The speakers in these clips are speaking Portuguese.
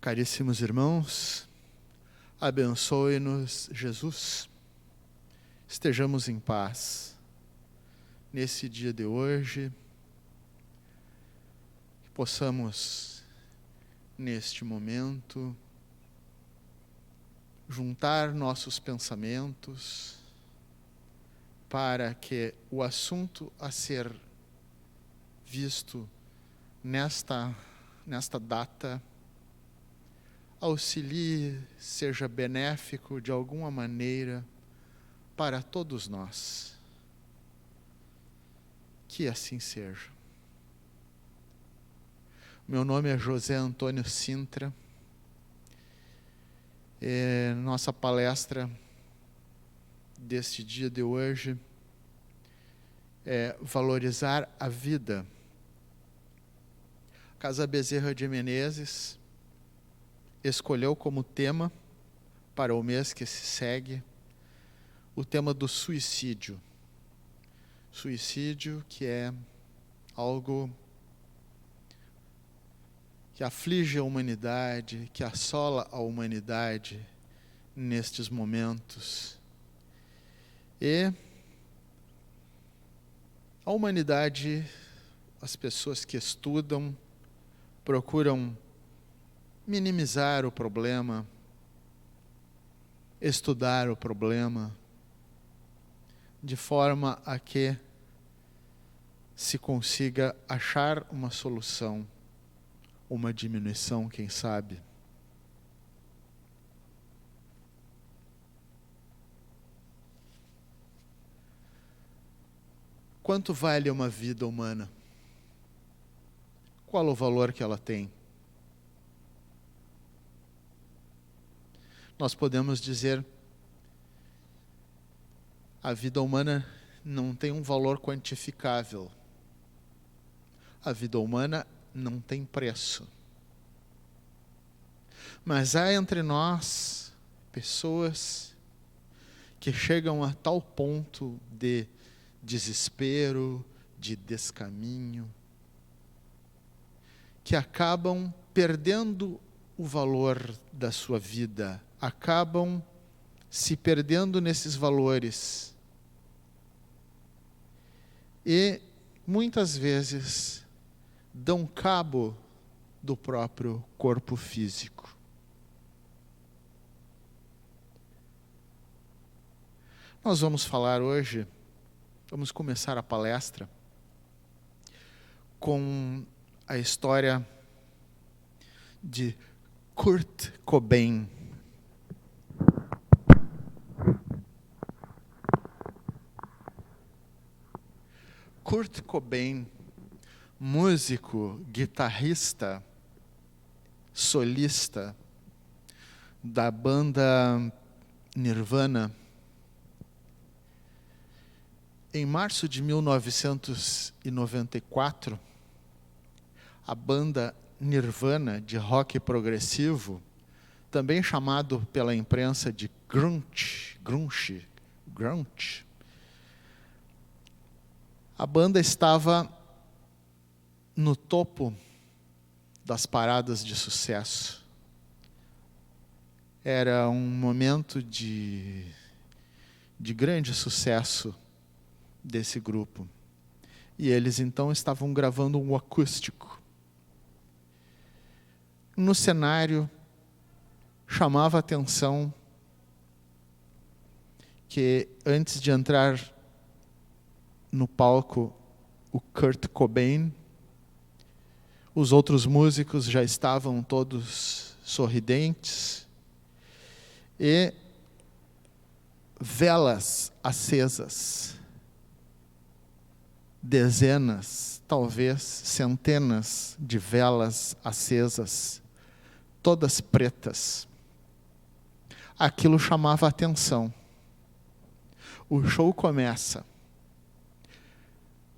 Caríssimos irmãos, abençoe-nos, Jesus. Estejamos em paz nesse dia de hoje, que possamos, neste momento, juntar nossos pensamentos para que o assunto a ser visto nesta data auxilie, seja benéfico de alguma maneira para todos nós. Que assim seja. Meu nome é José Antônio Sintra. Nossa palestra deste dia de hoje é valorizar a vida. Casa Bezerra de Menezes escolheu como tema para o mês que se segue o tema do suicídio. Suicídio que é algo que aflige a humanidade, que assola a humanidade nestes momentos. E a humanidade, as pessoas que estudam, procuram minimizar o problema, estudar o problema, de forma a que se consiga achar uma solução, uma diminuição, quem sabe. Quanto vale uma vida humana? Qual o valor que ela tem? Nós podemos dizer, a vida humana não tem um valor quantificável. A vida humana não tem preço. Mas há entre nós pessoas que chegam a tal ponto de desespero, de descaminho, que acabam perdendo o valor da sua vida, acabam se perdendo nesses valores. E muitas vezes dão cabo do próprio corpo físico. Nós vamos falar hoje, vamos começar a palestra com a história de Kurt Cobain. Kurt Cobain, músico, guitarrista, solista da banda Nirvana. Em março de 1994, a banda Nirvana, de rock progressivo, também chamado pela imprensa de grunge, a banda estava no topo das paradas de sucesso. Era um momento de grande sucesso desse grupo. E eles então estavam gravando um acústico. No cenário, chamava a atenção que antes de entrar no palco o Kurt Cobain, os outros músicos já estavam todos sorridentes e velas acesas, dezenas, talvez centenas de velas acesas, todas pretas. Aquilo chamava a atenção. O show começa.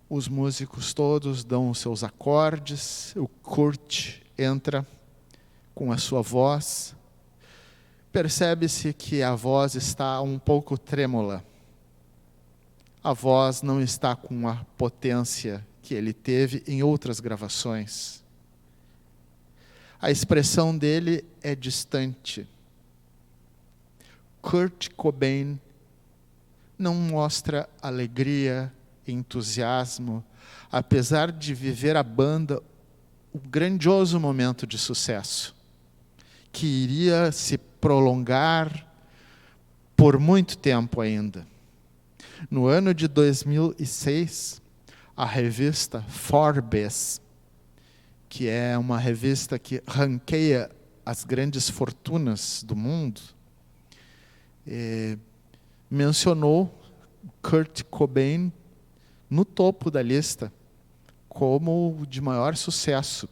Os músicos todos dão os seus acordes, o Kurt entra com a sua voz. Percebe-se que a voz está um pouco trêmula. A voz não está com a potência que ele teve em outras gravações. A expressão dele é distante. Kurt Cobain não mostra alegria, entusiasmo, apesar de viver a banda um grandioso momento de sucesso, que iria se prolongar por muito tempo ainda. No ano de 2006, a revista Forbes, que é uma revista que ranqueia as grandes fortunas do mundo, mencionou Kurt Cobain no topo da lista como o de maior sucesso.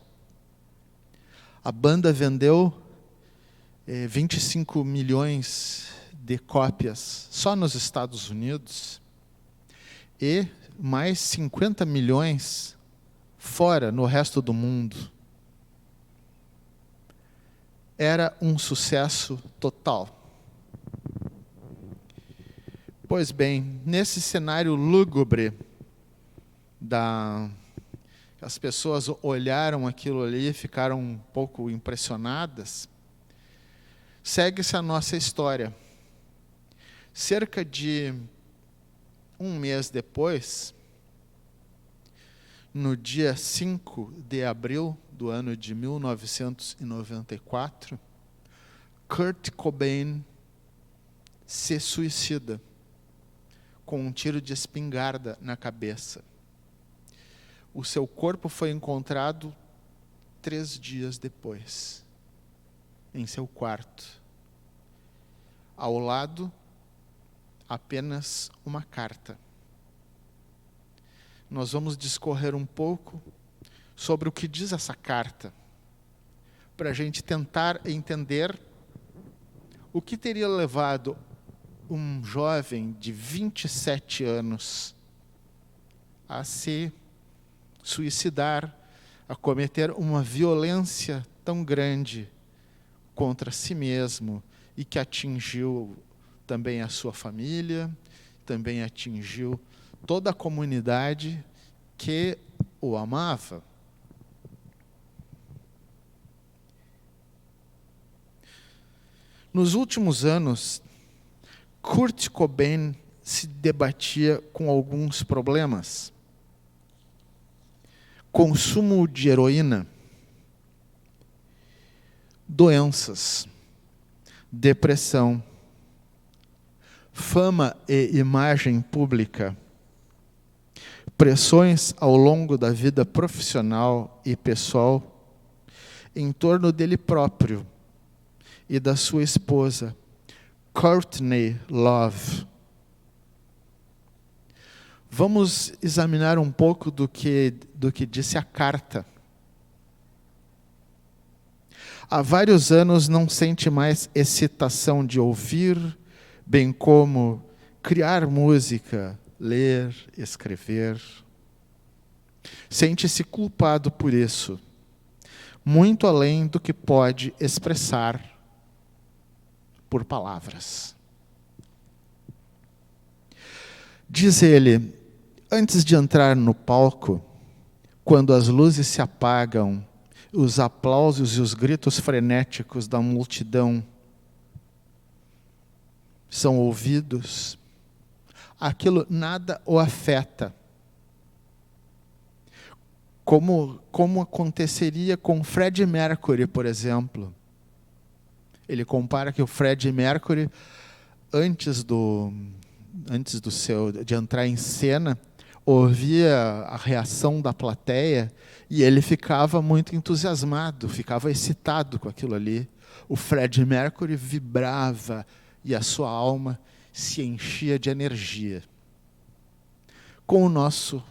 A banda vendeu 25 milhões de cópias só nos Estados Unidos e mais 50 milhões fora, no resto do mundo. Era um sucesso total. Pois bem, nesse cenário lúgubre, as pessoas olharam aquilo ali e ficaram um pouco impressionadas, segue-se a nossa história. Cerca de um mês depois, no dia 5 de abril do ano de 1994, Kurt Cobain se suicida com um tiro de espingarda na cabeça. O seu corpo foi encontrado 3 dias depois, em seu quarto. Ao lado, apenas uma carta. Nós vamos discorrer um pouco sobre o que diz essa carta, para a gente tentar entender o que teria levado um jovem de 27 anos a se suicidar, a cometer uma violência tão grande contra si mesmo e que atingiu também a sua família, também atingiu toda a comunidade que o amava. Nos últimos anos, Kurt Cobain se debatia com alguns problemas. Consumo de heroína, doenças, depressão, fama e imagem pública, pressões ao longo da vida profissional e pessoal em torno dele próprio e da sua esposa, Courtney Love. Vamos examinar um pouco do que disse a carta. Há vários anos não sente mais excitação de ouvir, bem como criar música, ler, escrever. Sente-se culpado por isso, muito além do que pode expressar por palavras. Diz ele, antes de entrar no palco, quando as luzes se apagam, os aplausos e os gritos frenéticos da multidão são ouvidos, aquilo nada o afeta. Como aconteceria com Freddie Mercury, por exemplo. Ele compara que o Freddie Mercury, antes de entrar em cena, ouvia a reação da plateia e ele ficava muito entusiasmado, ficava excitado com aquilo ali. O Freddie Mercury vibrava e a sua alma se enchia de energia. Com o nosso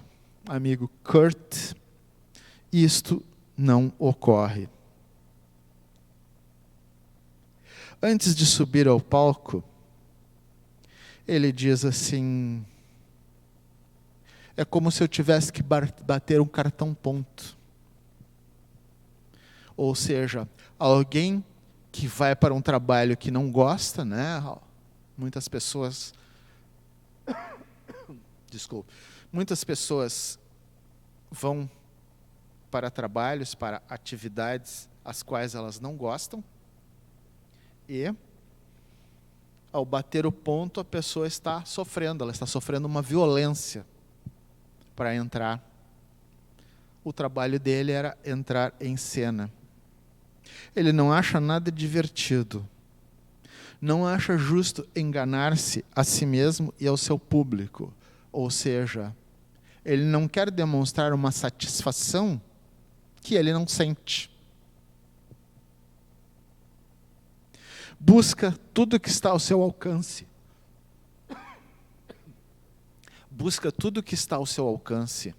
amigo Kurt, isto não ocorre. Antes de subir ao palco, ele diz assim, é como se eu tivesse que bater um cartão ponto. Ou seja, alguém que vai para um trabalho que não gosta, né? Muitas pessoas vão para trabalhos, para atividades as quais elas não gostam, e, ao bater o ponto, a pessoa está sofrendo, ela está sofrendo uma violência para entrar. O trabalho dele era entrar em cena. Ele não acha nada divertido. Não acha justo enganar-se a si mesmo e ao seu público. Ou seja, ele não quer demonstrar uma satisfação que ele não sente. Busca tudo que está ao seu alcance. Busca tudo que está ao seu alcance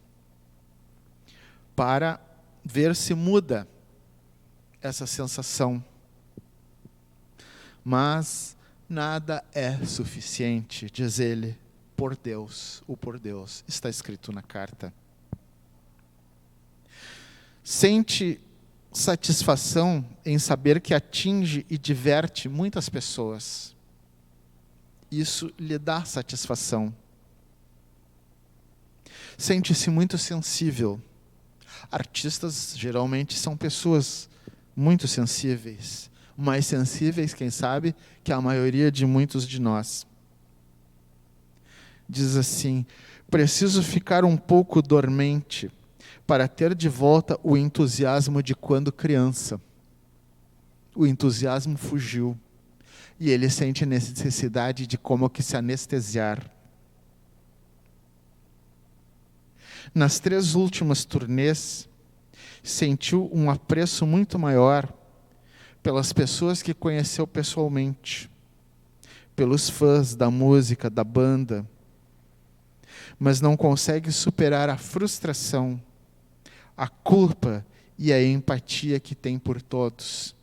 para ver se muda essa sensação. Mas nada é suficiente, diz ele, por Deus, o por Deus, está escrito na carta. Sente satisfação em saber que atinge e diverte muitas pessoas. Isso lhe dá satisfação. Sente-se muito sensível. Artistas geralmente são pessoas muito sensíveis, mais sensíveis, quem sabe, que a maioria de muitos de nós. Diz assim: preciso ficar um pouco dormente para ter de volta o entusiasmo de quando criança. O entusiasmo fugiu e ele sente necessidade de como que se anestesiar. Nas 3 últimas turnês, sentiu um apreço muito maior pelas pessoas que conheceu pessoalmente, pelos fãs da música, da banda, mas não consegue superar a frustração, a culpa e a empatia que tem por todos.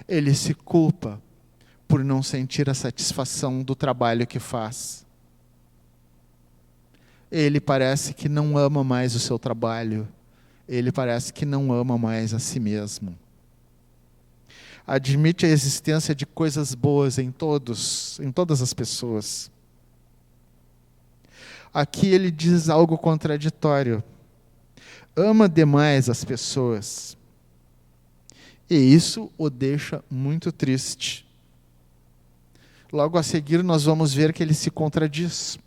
Ele se culpa por não sentir a satisfação do trabalho que faz. Ele parece que não ama mais o seu trabalho. Ele parece que não ama mais a si mesmo. Admite a existência de coisas boas em todas as pessoas. Aqui ele diz algo contraditório. Ama demais as pessoas. E isso o deixa muito triste. Logo a seguir nós vamos ver que ele se contradiz.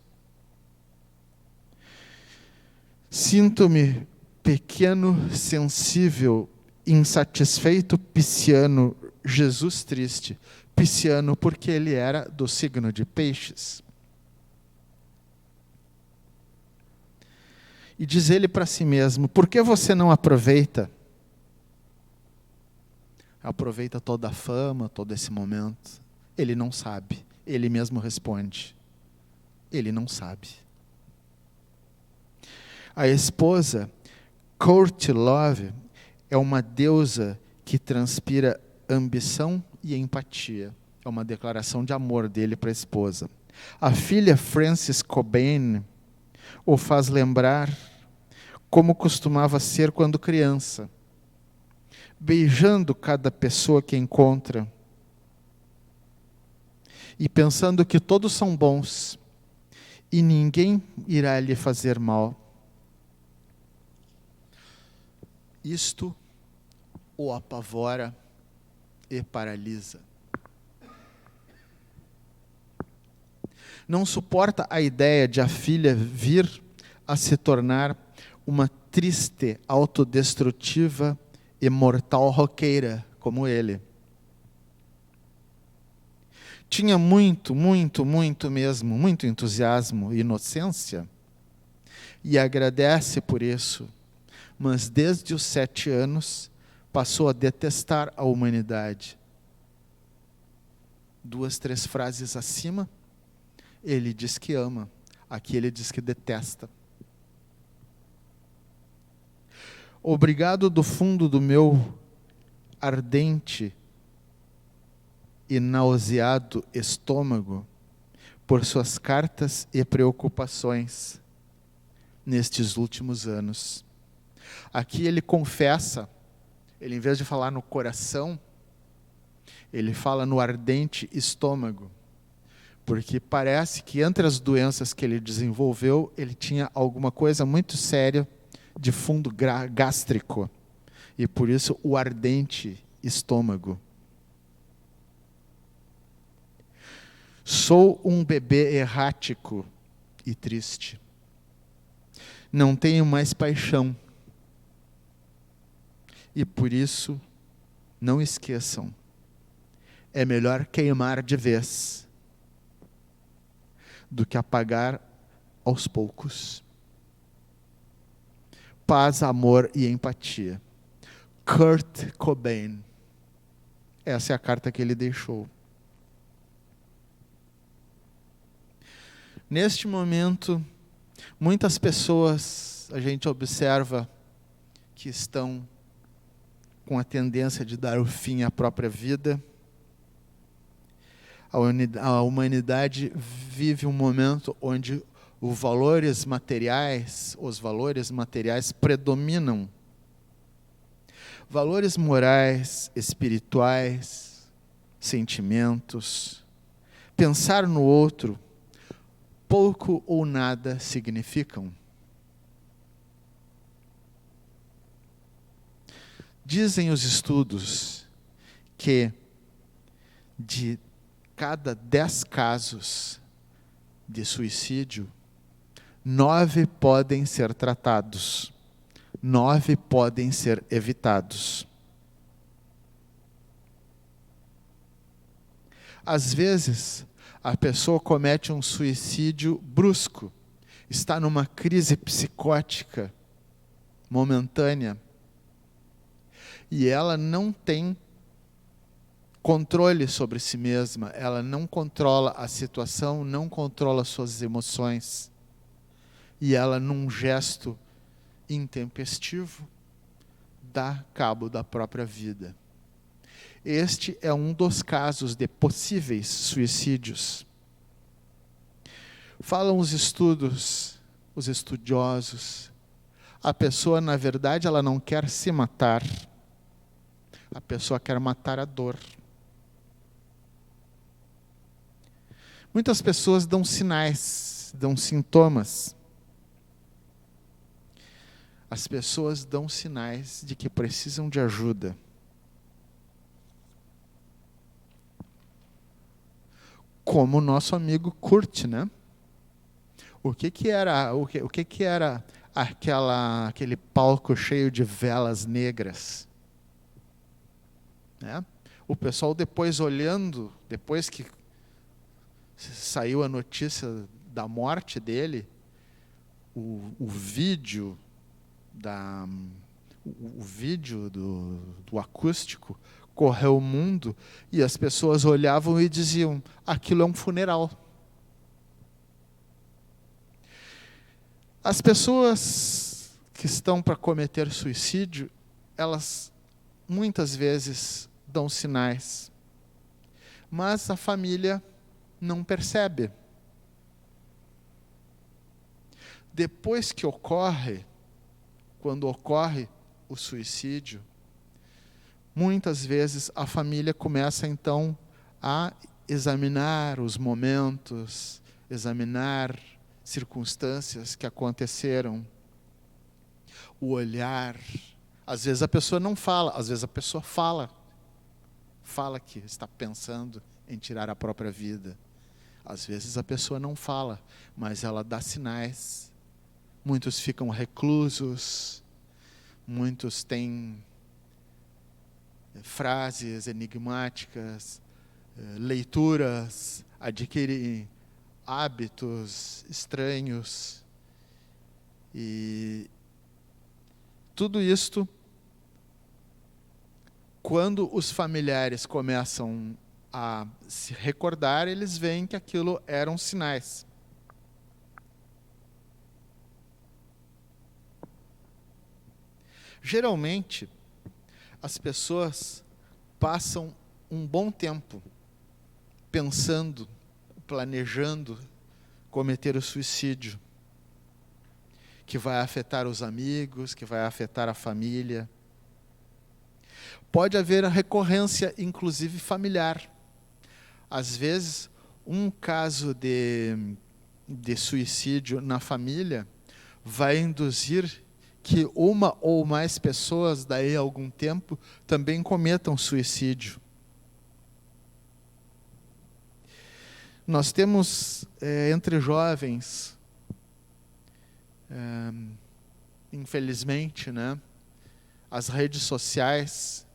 Sinto-me pequeno, sensível, insatisfeito, pisciano, Jesus triste. Pisciano porque ele era do signo de Peixes. E diz ele para si mesmo: por que você não aproveita? Aproveita toda a fama, todo esse momento. Ele não sabe. Ele mesmo responde. Ele não sabe. A esposa, Courtney Love, é uma deusa que transpira ambição e empatia. É uma declaração de amor dele para a esposa. A filha Frances Cobain o faz lembrar como costumava ser quando criança, beijando cada pessoa que encontra e pensando que todos são bons e ninguém irá lhe fazer mal. Isto o apavora e paralisa. Não suporta a ideia de a filha vir a se tornar uma triste, autodestrutiva e mortal roqueira como ele. Tinha muito entusiasmo e inocência e agradece por isso. Mas desde os 7 anos, passou a detestar a humanidade. 2, 3 frases acima, ele diz que ama. Aqui ele diz que detesta. Obrigado do fundo do meu ardente e nauseado estômago por suas cartas e preocupações nestes últimos anos. Aqui ele confessa, ele em vez de falar no coração, ele fala no ardente estômago, porque parece que entre as doenças que ele desenvolveu, ele tinha alguma coisa muito séria de fundo gástrico e por isso o ardente estômago. Sou um bebê errático e triste. Não tenho mais paixão. E por isso, não esqueçam, é melhor queimar de vez do que apagar aos poucos. Paz, amor e empatia. Kurt Cobain. Essa é a carta que ele deixou. Neste momento, muitas pessoas, a gente observa que estão com a tendência de dar o fim à própria vida. A humanidade vive um momento onde os valores materiais predominam. Valores morais, espirituais, sentimentos. Pensar no outro, pouco ou nada significam. Dizem os estudos que de cada 10 casos de suicídio, 9 podem ser tratados, 9 podem ser evitados. Às vezes, a pessoa comete um suicídio brusco, está numa crise psicótica momentânea, e ela não tem controle sobre si mesma, ela não controla a situação, não controla suas emoções. E ela, num gesto intempestivo, dá cabo da própria vida. Este é um dos casos de possíveis suicídios. Falam os estudos, os estudiosos, a pessoa, na verdade, ela não quer se matar, a pessoa quer matar a dor. Muitas pessoas dão sinais, dão sintomas. As pessoas dão sinais de que precisam de ajuda. Como o nosso amigo Kurt, né? O que era aquele palco cheio de velas negras? Né? O pessoal depois olhando, depois que saiu a notícia da morte dele, o vídeo do acústico correu o mundo e as pessoas olhavam e diziam: aquilo é um funeral. As pessoas que estão para cometer suicídio, elas muitas vezes dão sinais, mas a família não percebe. Depois que quando ocorre o suicídio, muitas vezes a família começa então a examinar os momentos, examinar circunstâncias que aconteceram, o olhar. Às vezes a pessoa não fala, às vezes a pessoa fala que está pensando em tirar a própria vida. Às vezes a pessoa não fala, mas ela dá sinais. Muitos ficam reclusos, muitos têm frases enigmáticas, leituras, adquirem hábitos estranhos. E tudo isto, quando os familiares começam a se recordar, eles veem que aquilo eram sinais. Geralmente, as pessoas passam um bom tempo pensando, planejando cometer o suicídio, que vai afetar os amigos, que vai afetar a família. Pode haver a recorrência, inclusive familiar. Às vezes, um caso de suicídio na família vai induzir que uma ou mais pessoas, daí a algum tempo, também cometam suicídio. Nós temos entre jovens, infelizmente, né, as redes sociais,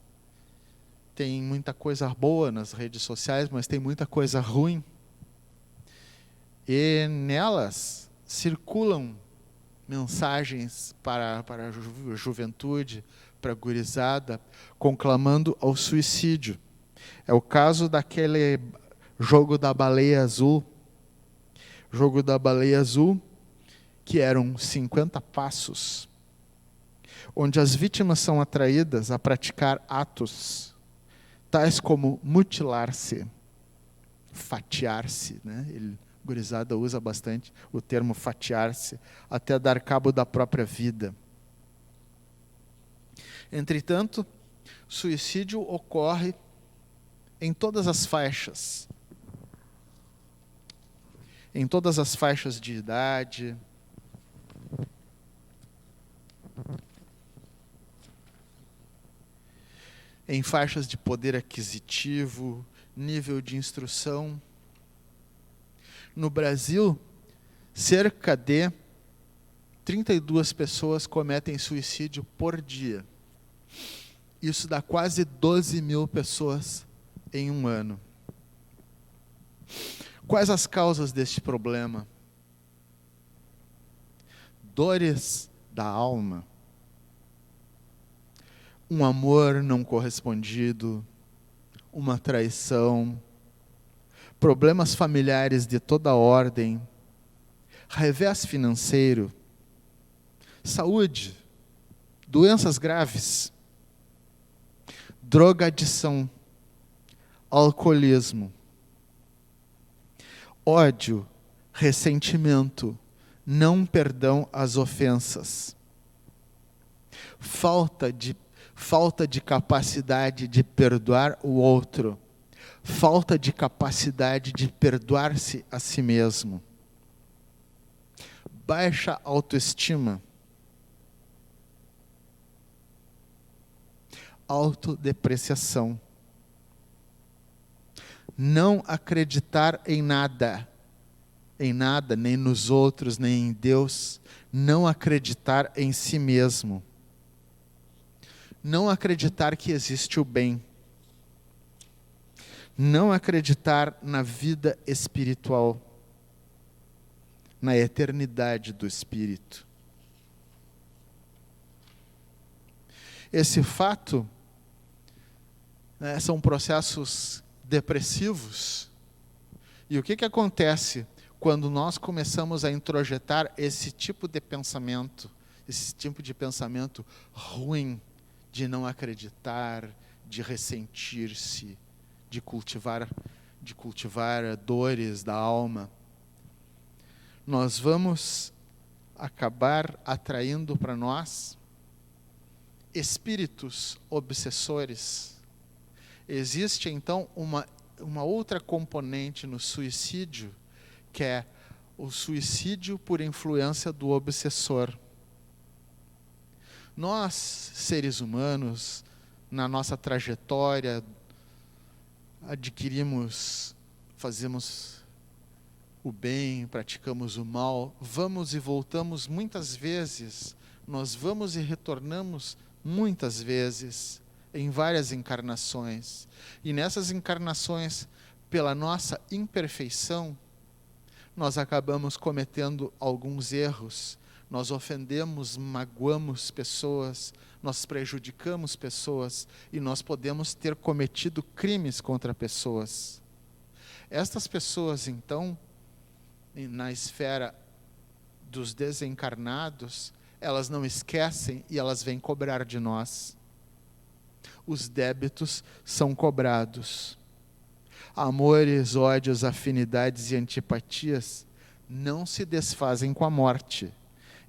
tem muita coisa boa nas redes sociais, mas tem muita coisa ruim. E nelas circulam mensagens para a juventude, para a gurizada, conclamando ao suicídio. É o caso daquele jogo da baleia azul. Jogo da baleia azul, que eram 50 passos, onde as vítimas são atraídas a praticar atos tais como mutilar-se, fatiar-se, né? Gurizada usa bastante o termo fatiar-se, até dar cabo da própria vida. Entretanto, suicídio ocorre em todas as faixas. Em todas as faixas de idade. Em faixas de poder aquisitivo, nível de instrução. No Brasil, cerca de 32 pessoas cometem suicídio por dia. Isso dá quase 12 mil pessoas em um ano. Quais as causas deste problema? Dores da alma. Um amor não correspondido, uma traição, problemas familiares de toda ordem, revés financeiro, saúde, doenças graves, drogadição, alcoolismo, ódio, ressentimento, não perdão às ofensas, falta de capacidade de perdoar o outro, falta de capacidade de perdoar-se a si mesmo, baixa autoestima, autodepreciação, não acreditar em nada, nem nos outros, nem em Deus, não acreditar em si mesmo, não acreditar que existe o bem, não acreditar na vida espiritual, na eternidade do Espírito. Esse fato, né, são processos depressivos. E o que acontece quando nós começamos a introjetar esse tipo de pensamento ruim, de não acreditar, de ressentir-se, de cultivar dores da alma? Nós vamos acabar atraindo para nós espíritos obsessores. Existe então uma outra componente no suicídio, que é o suicídio por influência do obsessor. Nós, seres humanos, na nossa trajetória, fazemos o bem, praticamos o mal, vamos e voltamos muitas vezes, nós vamos e retornamos muitas vezes, em várias encarnações. E nessas encarnações, pela nossa imperfeição, nós acabamos cometendo alguns erros, nós ofendemos, magoamos pessoas, nós prejudicamos pessoas e nós podemos ter cometido crimes contra pessoas. Estas pessoas, então, na esfera dos desencarnados, elas não esquecem e elas vêm cobrar de nós. Os débitos são cobrados. Amores, ódios, afinidades e antipatias não se desfazem com a morte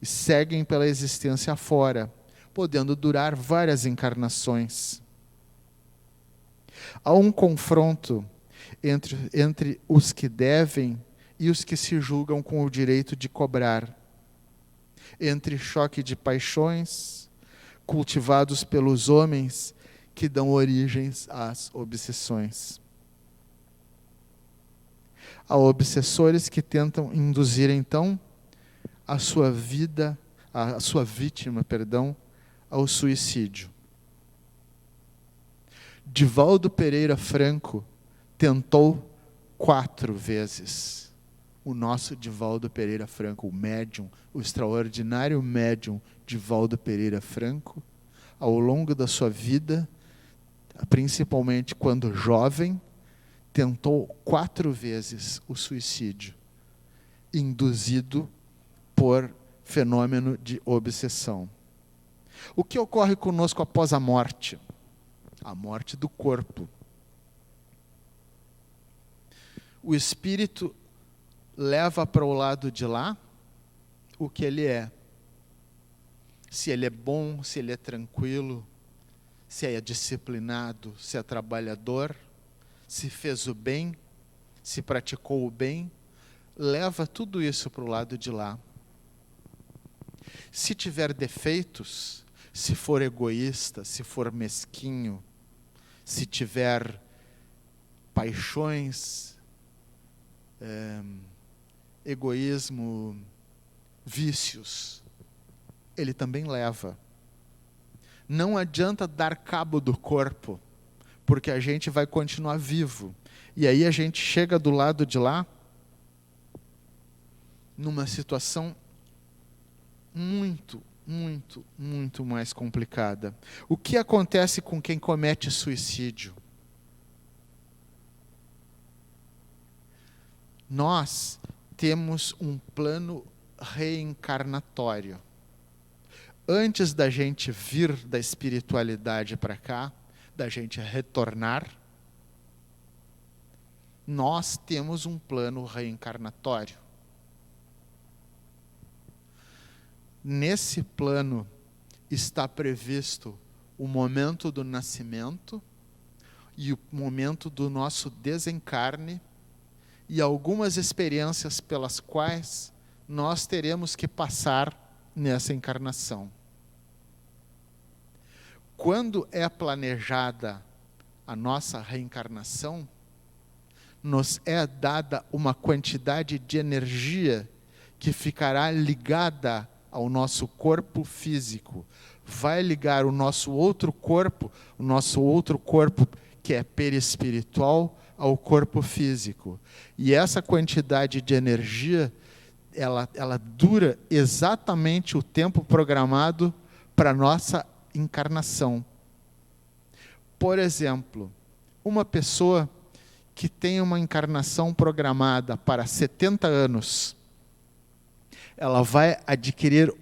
e seguem pela existência fora, podendo durar várias encarnações. Há um confronto entre os que devem e os que se julgam com o direito de cobrar. entre choque de paixões cultivados pelos homens que dão origens às obsessões. Há obsessores que tentam induzir, então, a sua vítima, ao suicídio. Divaldo Pereira Franco tentou 4 vezes. O nosso Divaldo Pereira Franco, o médium, o extraordinário médium Divaldo Pereira Franco, ao longo da sua vida, principalmente quando jovem, tentou 4 vezes o suicídio, induzido por fenômeno de obsessão. O que ocorre conosco após a morte? A morte do corpo. O espírito leva para o lado de lá o que ele é. Se ele é bom, se ele é tranquilo, se é disciplinado, se é trabalhador, se fez o bem, se praticou o bem, leva tudo isso para o lado de lá. Se tiver defeitos, se for egoísta, se for mesquinho, se tiver paixões, egoísmo, vícios, ele também leva. Não adianta dar cabo do corpo, porque a gente vai continuar vivo. E aí a gente chega do lado de lá, numa situação muito, muito, muito mais complicada. O que acontece com quem comete suicídio? Nós temos um plano reencarnatório. Antes da gente vir da espiritualidade para cá, da gente retornar, nós temos um plano reencarnatório. Nesse plano está previsto o momento do nascimento e o momento do nosso desencarne e algumas experiências pelas quais nós teremos que passar nessa encarnação. Quando é planejada a nossa reencarnação, nos é dada uma quantidade de energia que ficará ligada ao nosso corpo físico. Vai ligar o nosso outro corpo que é perispiritual, ao corpo físico. E essa quantidade de energia, ela dura exatamente o tempo programado para a nossa encarnação. Por exemplo, uma pessoa que tem uma encarnação programada para 70 anos, ela vai adquirir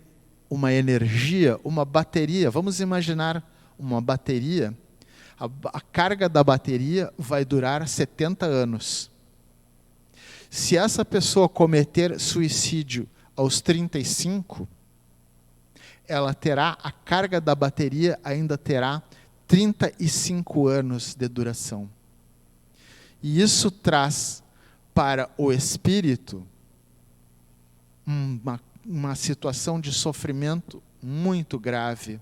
uma energia, uma bateria. Vamos imaginar uma bateria. A carga da bateria vai durar 70 anos. Se essa pessoa cometer suicídio aos 35, ela terá, a carga da bateria ainda terá 35 anos de duração. E isso traz para o espírito uma situação de sofrimento muito grave,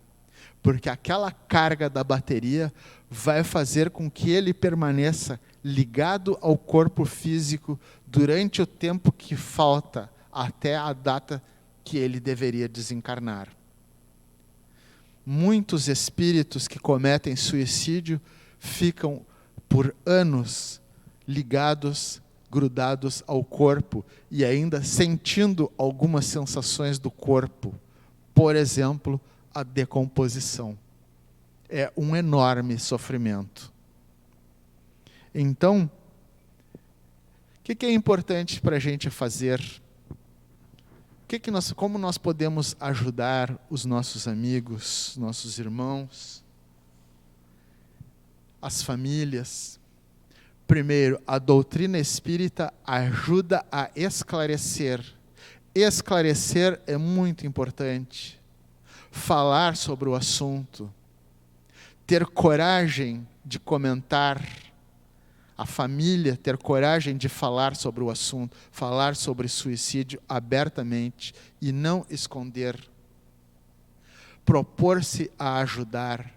porque aquela carga da bateria vai fazer com que ele permaneça ligado ao corpo físico durante o tempo que falta até a data que ele deveria desencarnar. Muitos espíritos que cometem suicídio ficam por anos ligados, grudados ao corpo e ainda sentindo algumas sensações do corpo. Por exemplo, a decomposição. É um enorme sofrimento. Então, o que é importante para a gente fazer? Como nós podemos ajudar os nossos amigos, nossos irmãos, as famílias? Primeiro, a doutrina espírita ajuda a esclarecer. Esclarecer é muito importante. Falar sobre o assunto. Ter coragem de comentar a família ter coragem de falar sobre o assunto, falar sobre suicídio abertamente e não esconder. Propor-se a ajudar,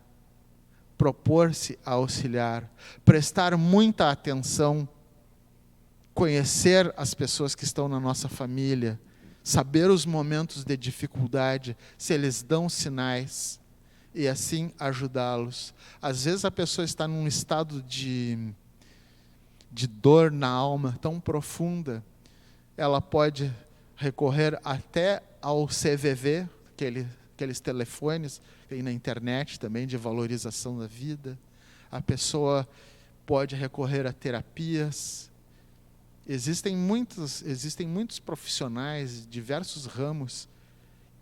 propor-se a auxiliar, prestar muita atenção, conhecer as pessoas que estão na nossa família, saber os momentos de dificuldade, se eles dão sinais, e assim ajudá-los. Às vezes a pessoa está num estado de dor na alma tão profunda, ela pode recorrer até ao CVV, aqueles telefones que tem na internet também de valorização da vida. A pessoa pode recorrer a terapias. Existem muitos profissionais, diversos ramos,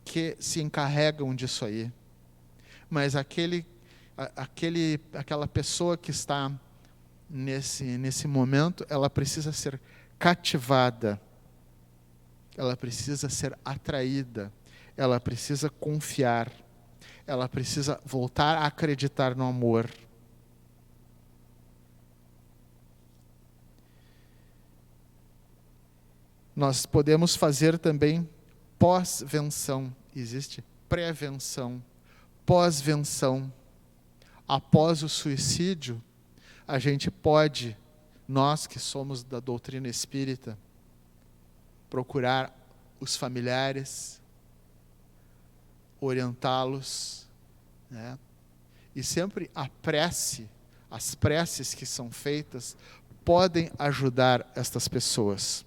que se encarregam disso aí. Mas aquela pessoa que está nesse momento, ela precisa ser cativada, ela precisa ser atraída, ela precisa confiar, ela precisa voltar a acreditar no amor. Nós podemos fazer também pós-venção. Existe prevenção, pós-venção. Após o suicídio, a gente pode, nós que somos da doutrina espírita, procurar os familiares, orientá-los, né? E sempre as preces que são feitas, podem ajudar estas pessoas.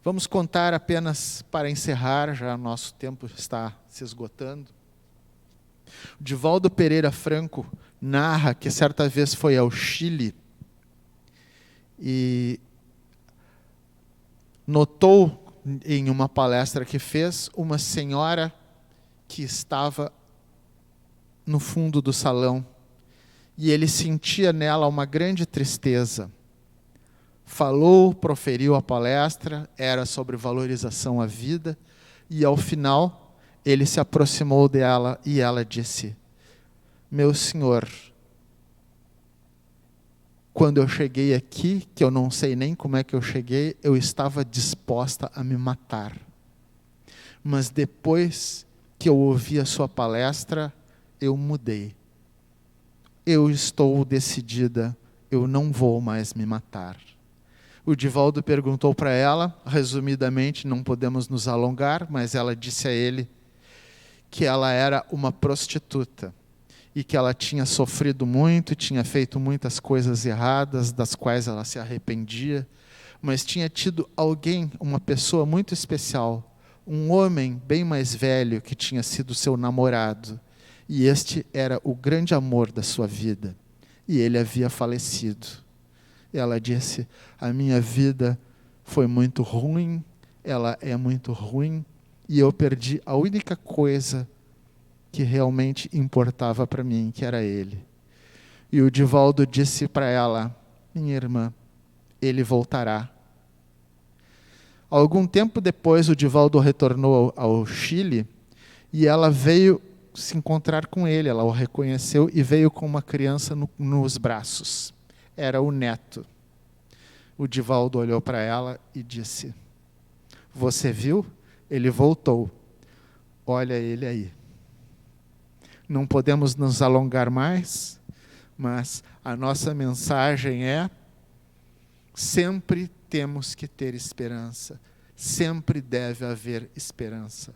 Vamos contar apenas para encerrar, já nosso tempo está se esgotando. Divaldo Pereira Franco narra que certa vez foi ao Chile e notou em uma palestra que fez uma senhora que estava no fundo do salão e ele sentia nela uma grande tristeza. Falou, proferiu a palestra, era sobre valorização à vida, e ao final ele se aproximou dela e ela disse: meu senhor, quando eu cheguei aqui, que eu não sei nem como é que eu cheguei, eu estava disposta a me matar. Mas depois que eu ouvi a sua palestra, eu mudei. Eu estou decidida, eu não vou mais me matar. O Divaldo perguntou para ela, resumidamente, não podemos nos alongar, mas ela disse a ele que ela era uma prostituta e que ela tinha sofrido muito, tinha feito muitas coisas erradas, das quais ela se arrependia, mas tinha tido alguém, uma pessoa muito especial, um homem bem mais velho que tinha sido seu namorado, e este era o grande amor da sua vida, e ele havia falecido. E ela disse: a minha vida foi muito ruim, ela é muito ruim, e eu perdi a única coisa que realmente importava para mim, que era ele. E o Divaldo disse para ela: minha irmã, ele voltará. Algum tempo depois, o Divaldo retornou ao Chile e ela veio se encontrar com ele, ela o reconheceu e veio com uma criança nos braços. Era o neto. O Divaldo olhou para ela e disse: você viu? Ele voltou. Olha ele aí. Não podemos nos alongar mais, mas a nossa mensagem é: sempre temos que ter esperança. Sempre deve haver esperança.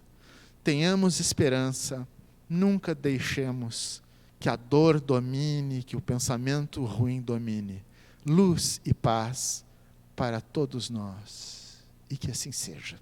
Tenhamos esperança. Nunca deixemos que a dor domine, que o pensamento ruim domine. Luz e paz para todos nós. E que assim seja.